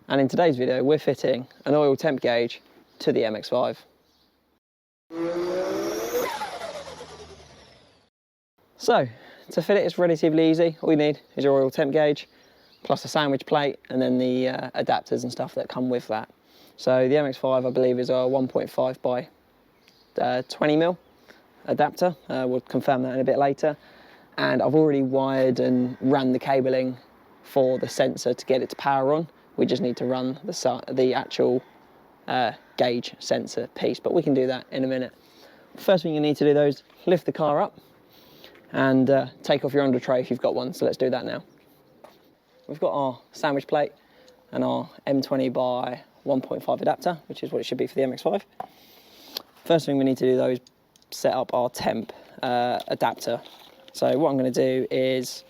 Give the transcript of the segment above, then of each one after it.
And in today's video we're fitting an oil temp gauge to the MX5. So to fit it, it's relatively easy. All you need is your oil temp gauge plus a sandwich plate and then the adapters and stuff that come with that. So the MX5 I believe is a 1.5 by 20mm adapter. We'll confirm that in a bit later. And I've already wired and ran the cabling for the sensor to get it to power on. We just need to run the actual gauge sensor piece, but we can do that in a minute. First thing you need to do though is lift the car up and take off your under tray if you've got one, so let's do that now. We've got our sandwich plate and our M20 by 1.5 adapter, which is what it should be for the MX5. First thing we need to do though is set up our temp adapter. So what I'm going to do is,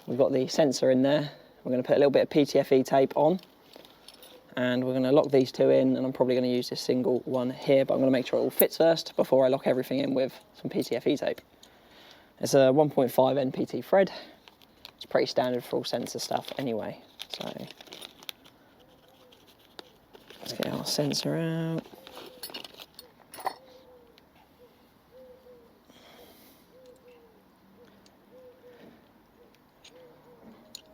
we've got the sensor in there, we're going to put a little bit of PTFE tape on and we're going to lock these two in, and I'm probably going to use this single one here, but I'm going to make sure it all fits first before I lock everything in with some PTFE tape. It's a 1.5 NPT thread. It's pretty standard for all sensor stuff anyway. So let's get our sensor out.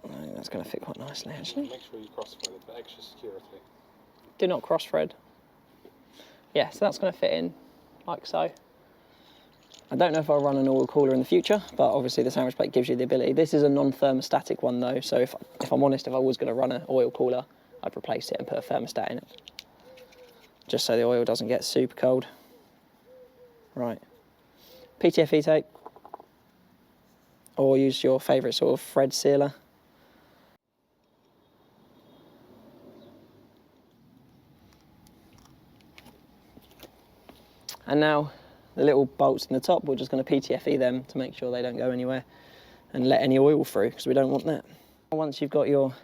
I think that's going to fit quite nicely actually. Make sure you cross-thread it for extra security. Do not cross-thread. Yeah, so that's going to fit in like so. I don't know if I'll run an oil cooler in the future, but obviously the sandwich plate gives you the ability. This is a non-thermostatic one though, so if I'm honest, if I was going to run an oil cooler, I'd replace it and put a thermostat in it. Just so the oil doesn't get super cold. Right. PTFE tape. Or use your favourite sort of thread sealer. And now the little bolts in the top, we're just going to PTFE them to make sure they don't go anywhere and let any oil through, because we don't want that. Once you've got your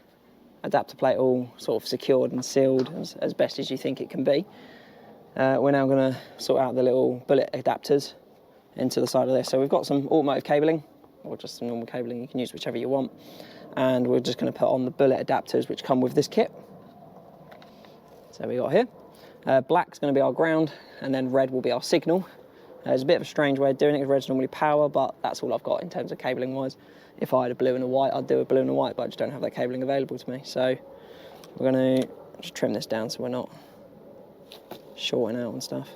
adapter plate all sort of secured and sealed as best as you think it can be, we're now going to sort out the little bullet adapters into the side of this. So we've got some automotive cabling, or just some normal cabling, you can use whichever you want. And we're just going to put on the bullet adapters which come with this kit. So we got here. Black's going to be our ground, and then red will be our signal. It's a bit of a strange way of doing it, because red's normally power, but that's all I've got in terms of cabling wise. If I had a blue and a white, I'd do a blue and a white, but I just don't have that cabling available to me. So we're going to just trim this down so we're not shorting out and stuff.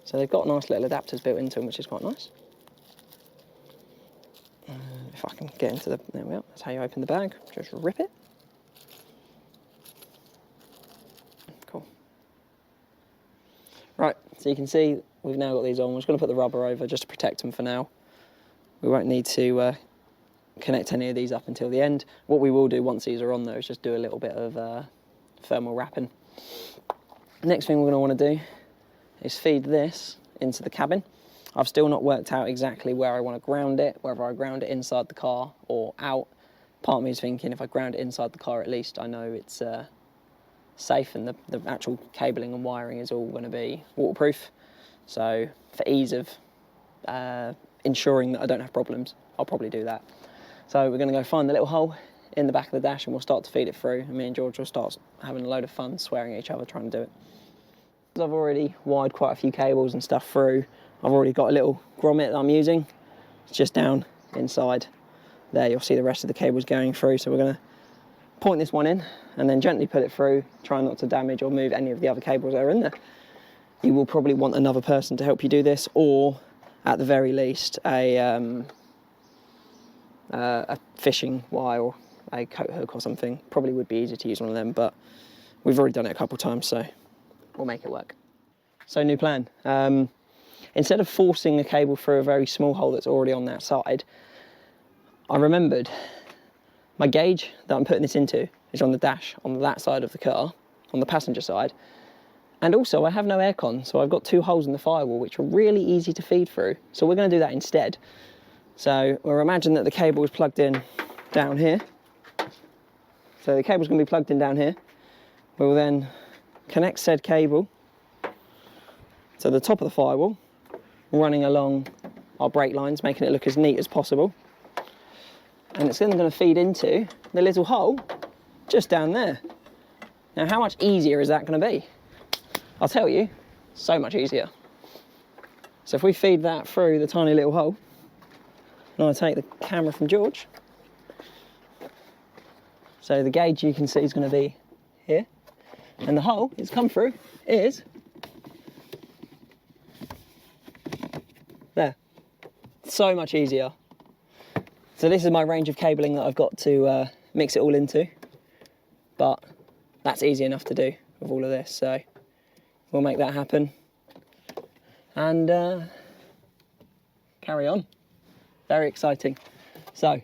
So they've got nice little adapters built into them, which is quite nice. If I can get into the, there we are, that's how you open the bag, just rip it. Cool. Right, so you can see we've now got these on. We're just going to put the rubber over just to protect them for now. We won't need to connect any of these up until the end. What we will do once these are on though is just do a little bit of thermal wrapping. Next thing we're going to want to do is feed this into the cabin. I've still not worked out exactly where I want to ground it, whether I ground it inside the car or out. Part of me is thinking if I ground it inside the car, at least I know it's safe, and the actual cabling and wiring is all going to be waterproof. So for ease of ensuring that I don't have problems, I'll probably do that. So we're going to go find the little hole in the back of the dash and we'll start to feed it through, and me and George will start having a load of fun swearing at each other trying to do it. I've already wired quite a few cables and stuff through. I've already got a little grommet that I'm using. It's just down inside there. You'll see the rest of the cables going through. So we're going to point this one in and then gently put it through, try not to damage or move any of the other cables that are in there. You will probably want another person to help you do this, or at the very least a fishing wire or a coat hook or something. Probably would be easier to use one of them, but we've already done it a couple of times, so we'll make it work. So new plan. Instead of forcing a cable through a very small hole that's already on that side, I remembered my gauge that I'm putting this into is on the dash on that side of the car, on the passenger side. And also I have no aircon, so I've got two holes in the firewall which are really easy to feed through. So we're going to do that instead. So we'll imagine that the cable is plugged in down here. So the cable's going to be plugged in down here. We'll then connect said cable So the top of the firewall, running along our brake lines, making it look as neat as possible. And it's then going to feed into the little hole just down there. Now, how much easier is that going to be? I'll tell you, so much easier. So if we feed that through the tiny little hole, and I take the camera from George, so the gauge you can see is going to be here, and the hole it's come through is there. So much easier. So this is my range of cabling that I've got to mix it all into, but that's easy enough to do with all of this, so we'll make that happen and carry on. Very exciting. So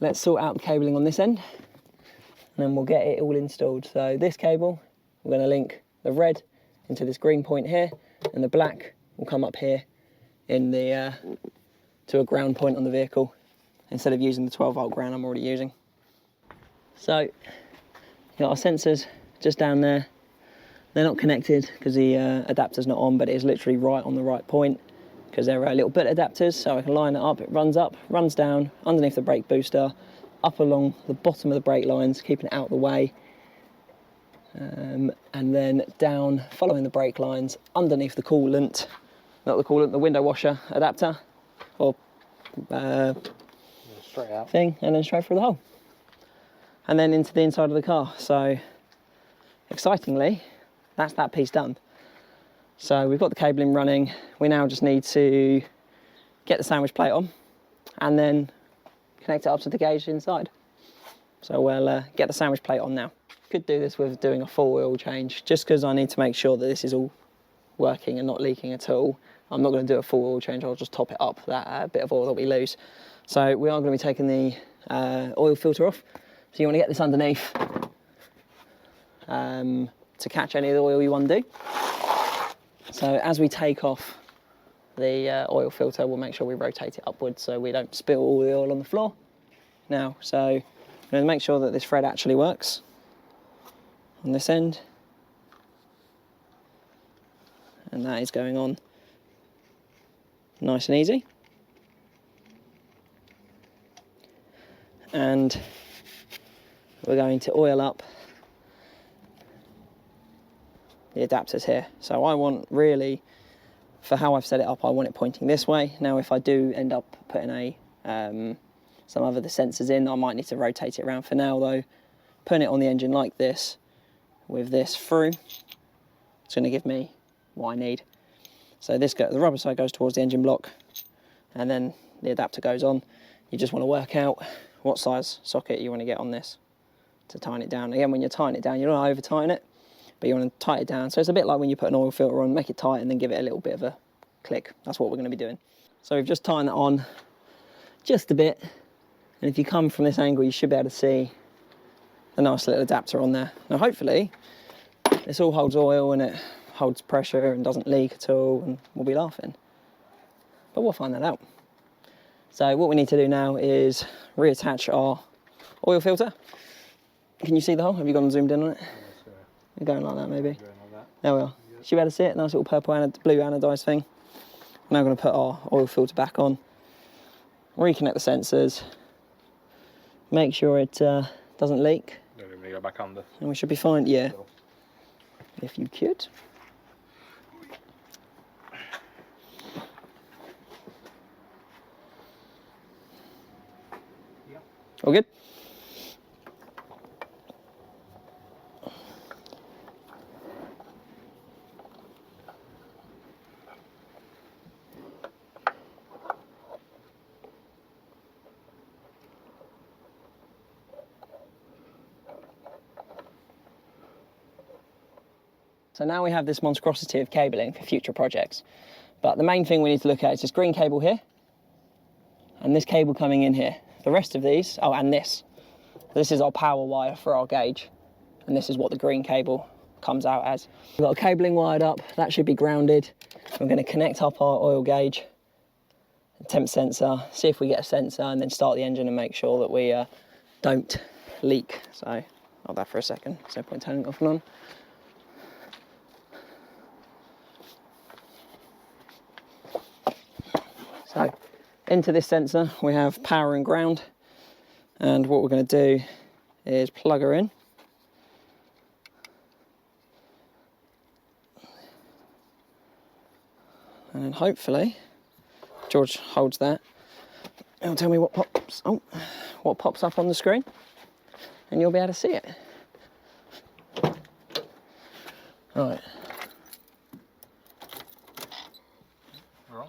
let's sort out the cabling on this end and then we'll get it all installed. So this cable, we're going to link the red into this green point here, and the black will come up here in the to a ground point on the vehicle instead of using the 12-volt ground I'm already using. So you've got our sensors just down there. They're not connected because the adapter's not on, but it is literally right on the right point because they're little bit adapters, so I can line it up. It runs down underneath the brake booster, up along the bottom of the brake lines, keeping it out of the way, and then down following the brake lines underneath the coolant, not the coolant, the window washer adapter, or straight out thing, and then straight through the hole. And then into the inside of the car. So excitingly, that's that piece done. So we've got the cabling running. We now just need to get the sandwich plate on and then connect it up to the gauge inside. So we'll get the sandwich plate on now. Could do this with doing a full oil change, just because I need to make sure that this is all working and not leaking at all. I'm not going to do a full oil change, I'll just top it up, that bit of oil that we lose. So we are going to be taking the oil filter off. So you want to get this underneath to catch any of the oil you want to do. So as we take off the oil filter, we'll make sure we rotate it upwards so we don't spill all the oil on the floor. Now, so I'm going to make sure that this thread actually works on this end. And that is going on nice and easy. And we're going to oil up the adapters here. So I want, really, for how I've set it up, I want it pointing this way. Now if I do end up putting some other the sensors in, I might need to rotate it around. For now though, putting it on the engine like this, with this through, it's going to give me what I need. So the rubber side goes towards the engine block, and then the adapter goes on. You just want to work out what size socket you want to get on this to tighten it down. Again, when you tighten it down, you don't want to over tighten it, but you want to tighten it down. So it's a bit like when you put an oil filter on, make it tight and then give it a little bit of a click. That's what we're going to be doing. So we've just tightened that on just a bit, and if you come from this angle, you should be able to see a nice little adapter on there. Now hopefully this all holds oil and it holds pressure and doesn't leak at all, and we'll be laughing. But we'll find that out. So what we need to do now is reattach our oil filter. Can you see the hole? Have you gone and zoomed in on it? Yes, yeah. You're going like that maybe? Going like that. There we are. Should you be able to see it? Nice little purple blue anodized thing. We're now going to put our oil filter back on, reconnect the sensors, make sure it doesn't leak. Don't even go back under. And we should be fine, yeah. Still. If you could. Yeah. All good? So now we have this monstrosity of cabling for future projects. But the main thing we need to look at is this green cable here, and this cable coming in here. The rest of these, oh, and this. This is our power wire for our gauge, and this is what the green cable comes out as. We've got a cabling wired up, that should be grounded. We're going to connect up our oil gauge, temp sensor, see if we get a sensor, and then start the engine and make sure that we don't leak. So, hold that for a second, there's no point turning it off and on. So into this sensor we have power and ground, and what we're going to do is plug her in. And then hopefully, George holds that. It'll tell me what pops up on the screen, and you'll be able to see it. Right. We're on.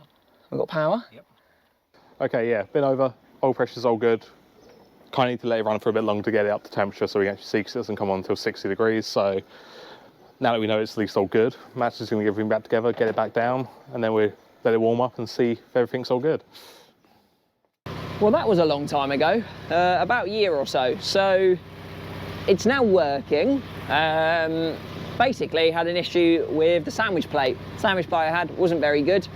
We've got power. Yep. Okay, yeah, been over. Oil pressure's all good. Kind of need to let it run for a bit longer to get it up to temperature so we can actually see, because it doesn't come on until 60 degrees. So now that we know it's at least all good, Matt's just going to get everything back together, get it back down, and then we let it warm up and see if everything's all good. Well, that was a long time ago, about a year or so. So it's now working. Basically had an issue with the sandwich plate. Sandwich plate I had wasn't very good.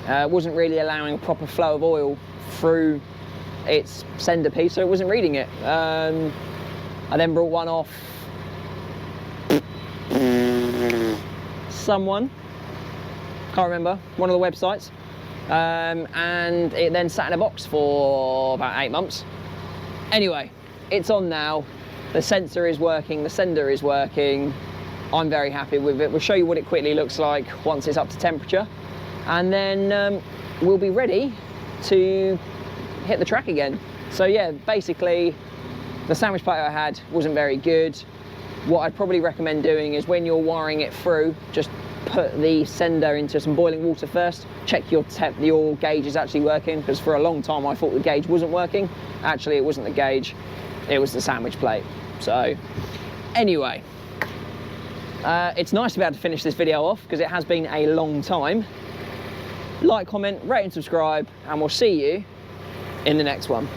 Wasn't really allowing a proper flow of oil through its sender piece, so it wasn't reading it. I then brought one off someone, can't remember, one of the websites, and it then sat in a box for about 8 months. Anyway, it's on now, the sensor is working, the sender is working. I'm very happy with it. We'll show you what it quickly looks like once it's up to temperature, and then we'll be ready to hit the track again. So yeah, basically the sandwich plate I had wasn't very good. What I'd probably recommend doing is when you're wiring it through, just put the sender into some boiling water first, check your gauge is actually working, because for a long time I thought the gauge wasn't working. Actually, it wasn't the gauge, it was the sandwich plate. So anyway, it's nice to be able to finish this video off because it has been a long time. Like, comment, rate and subscribe, and we'll see you in the next one.